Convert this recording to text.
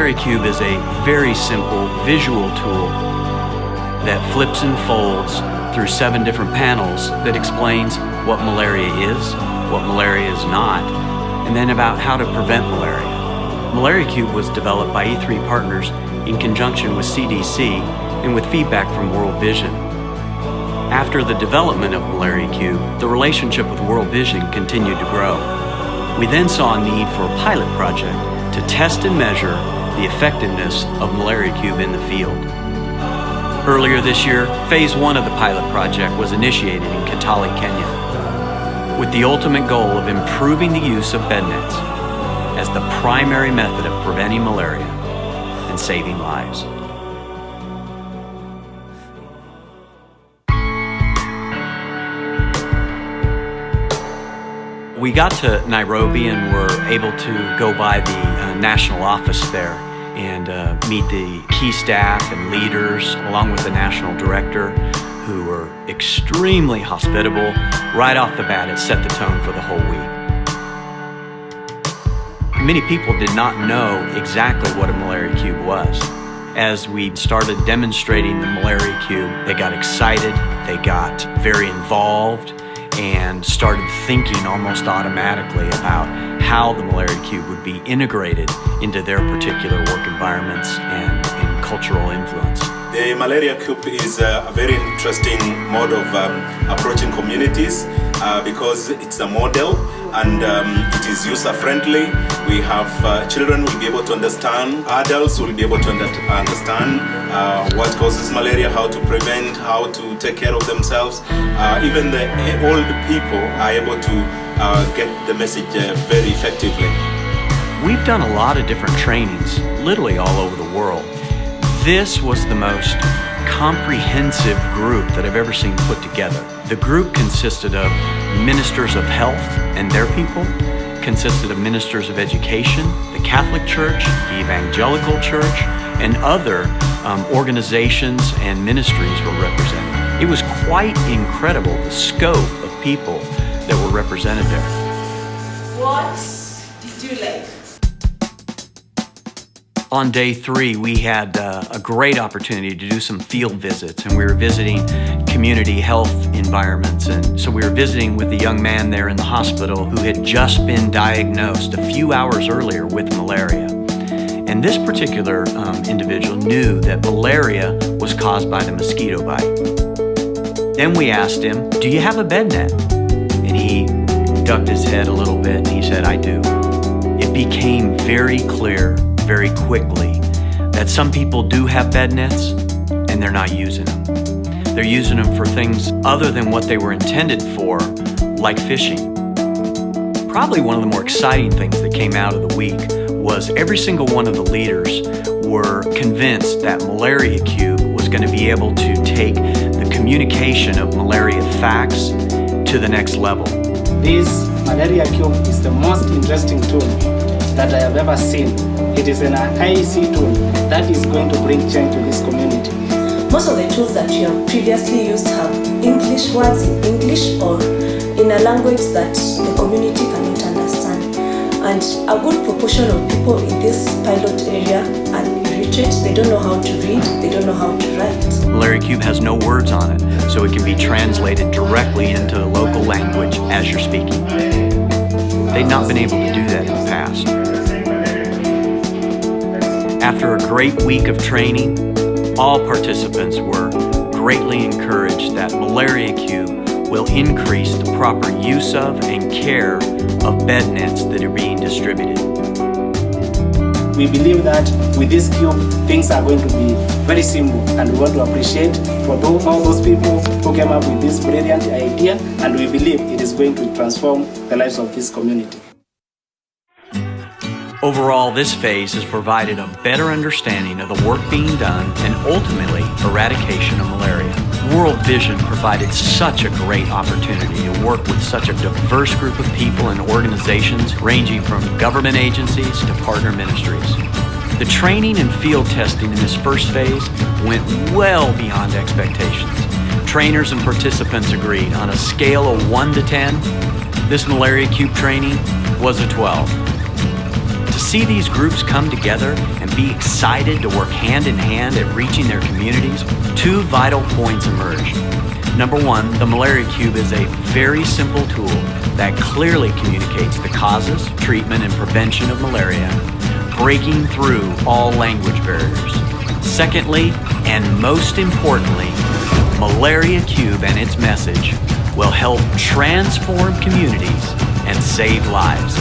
MalariaCube is a very simple visual tool that flips and folds through 7 different panels that explains what malaria is, what malaria is not, and then about how to prevent malaria. MalariaCube was developed by E3 partners in conjunction with CDC and with feedback from World Vision. After the development of MalariaCube, the relationship with World Vision continued to grow. We then saw a need for a pilot project to test and measure the effectiveness of MalariaCube in the field. Earlier this year, phase 1 of the pilot project was initiated in Kitale, Kenya, with the ultimate goal of improving the use of bed nets as the primary method of preventing malaria and saving lives. We got to Nairobi and were able to go by the national office there and meet the key staff and leaders along with the national director, who were extremely hospitable. Right off the bat, it set the tone for the whole week. Many people did not know exactly what a MalariaCube was. As we started demonstrating the MalariaCube, they got excited, they got very involved, and started thinking almost automatically about how the MalariaCube would be integrated into their particular work environments and cultural influence. The MalariaCube is a very interesting mode of approaching communities because it's a model and it is user-friendly. We have children will be able to understand, adults will be able to understand what causes malaria, how to prevent, how to take care of themselves. Even the old people are able to get the message very effectively. We've done a lot of different trainings, literally all over the world. This was the most comprehensive group that I've ever seen put together. The group consisted of ministers of health and their people, consisted of ministers of education, the Catholic Church, the Evangelical Church, and other organizations and ministries were represented. It was quite incredible, the scope of people that were represented there. What did you like? On day 3, we had a great opportunity to do some field visits, and we were visiting community health environments. And so we were visiting with a young man there in the hospital who had just been diagnosed a few hours earlier with malaria. And this particular individual knew that malaria was caused by the mosquito bite. Then we asked him, "Do you have a bed net?" And he ducked his head a little bit and he said, "I do." It became very clear very quickly that some people do have bed nets and they're not using them. They're using them for things other than what they were intended for, like fishing. Probably one of the more exciting things that came out of the week was every single one of the leaders were convinced that MalariaCube was going to be able to take the communication of malaria facts to the next level. This MalariaCube is the most interesting tool that I have ever seen. It is an IEC tool that is going to bring change to this community. Most of the tools that you have previously used have English words in English or in a language that the community cannot understand. And a good proportion of people in this pilot area are illiterate. They don't know how to read, they don't know how to write. MalariaCube has no words on it, so it can be translated directly into the local language as you're speaking. They'd not been able to do that in the past. After a great week of training, all participants were greatly encouraged that MalariaCube will increase the proper use of and care of bed nets that are being distributed. We believe that with this cube, things are going to be very simple, and we want to appreciate for all those people who came up with this brilliant idea, and we believe it is going to transform the lives of this community. Overall, this phase has provided a better understanding of the work being done and ultimately eradication of malaria. World Vision provided such a great opportunity to work with such a diverse group of people and organizations ranging from government agencies to partner ministries. The training and field testing in this first phase went well beyond expectations. Trainers and participants agreed on a scale of 1 to 10, this MalariaCube training was a 12. To see these groups come together and be excited to work hand in hand at reaching their communities, two vital points emerge. Number one, the MalariaCube is a very simple tool that clearly communicates the causes, treatment, and prevention of malaria, breaking through all language barriers. Secondly, and most importantly, MalariaCube and its message will help transform communities and save lives.